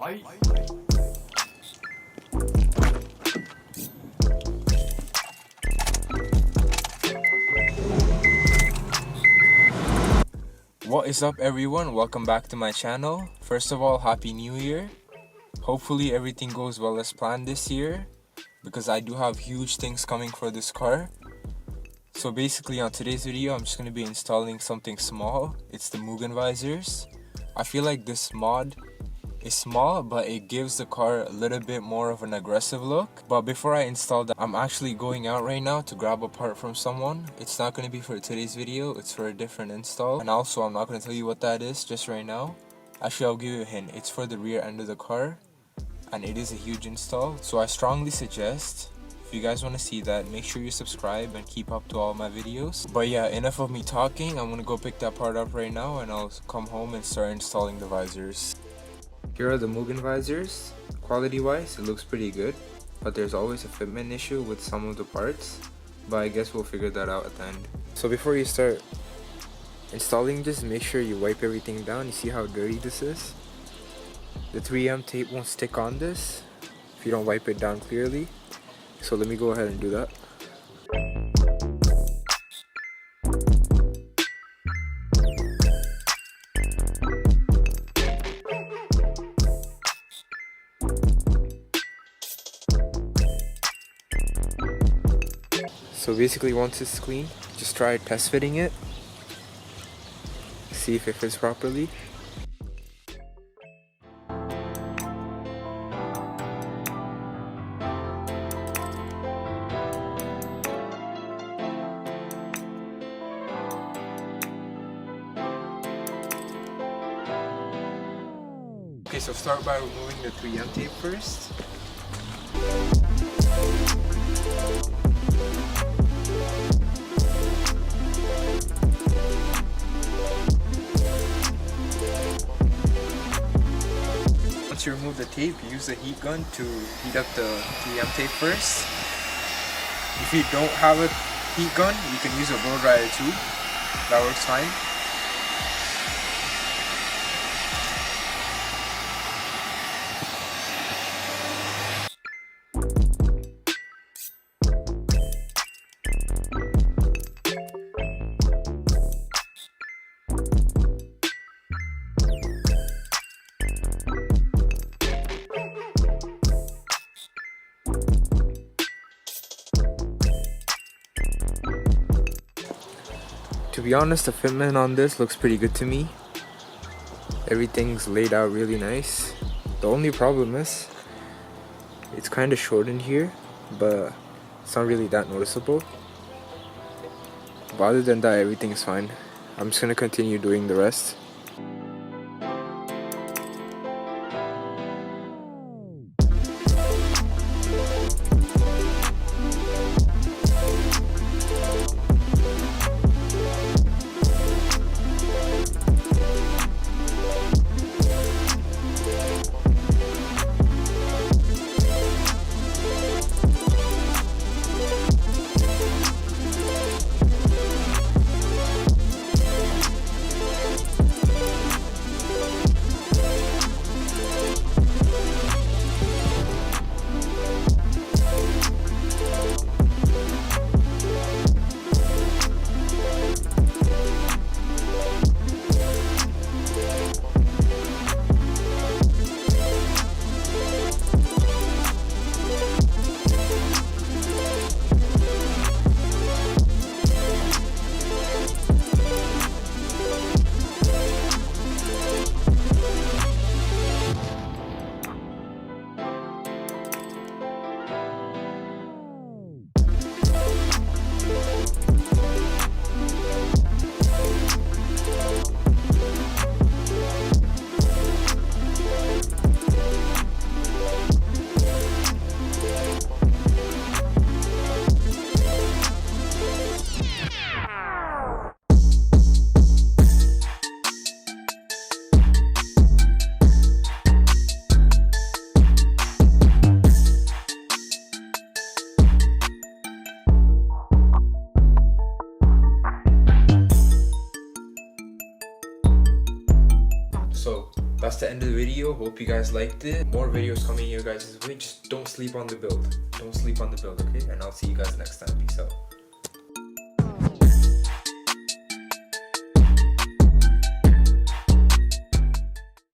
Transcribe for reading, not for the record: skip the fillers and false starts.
What is up everyone, welcome back to my channel. First of all, Happy New Year. Hopefully everything goes well as planned this year, because I do have huge things coming for this car. So basically on today's video, I'm just going to be installing something small. It's the Mugen Visors. I feel like this mod is small, but it gives the car a little bit more of an aggressive look. But before I install that, I'm actually going out right now to grab a part from someone. It's not going to be for today's video, it's for a different install. And also, I'm not going to tell you what that is just right now. Actually, I'll give you a hint. It's for the rear end of the car, and it is a huge install. So I strongly suggest, if you guys want to see that, make sure you subscribe and keep up to all my videos. But yeah, enough of me talking. I'm going to go pick that part up right now, and I'll come home and start installing the visors. Here are the Mugen Visors. Quality wise, it looks pretty good, but there's always a fitment issue with some of the parts, but I guess we'll figure that out at the end. So before you start installing this, make sure you wipe everything down. You see how dirty this is? The 3M tape won't stick on this if you don't wipe it down clearly. So let me go ahead and do that. So basically, once it's clean, just try test fitting it. See if it fits properly. Okay, so start by removing the 3M tape first. Once you remove the tape, use the heat gun to heat up the 3M tape first. If you don't have a heat gun, you can use a blow dryer too. That works fine. To be honest, the fitment on this looks pretty good to me. Everything's laid out really nice. The only problem is it's kind of short in here, but it's not really that noticeable. But other than that, everything's fine. I'm just gonna continue doing the rest. video. Hope you guys liked it. More videos coming your guys' way. Just don't sleep on the build. Don't sleep on the build, okay? And I'll see you guys next time. Peace out.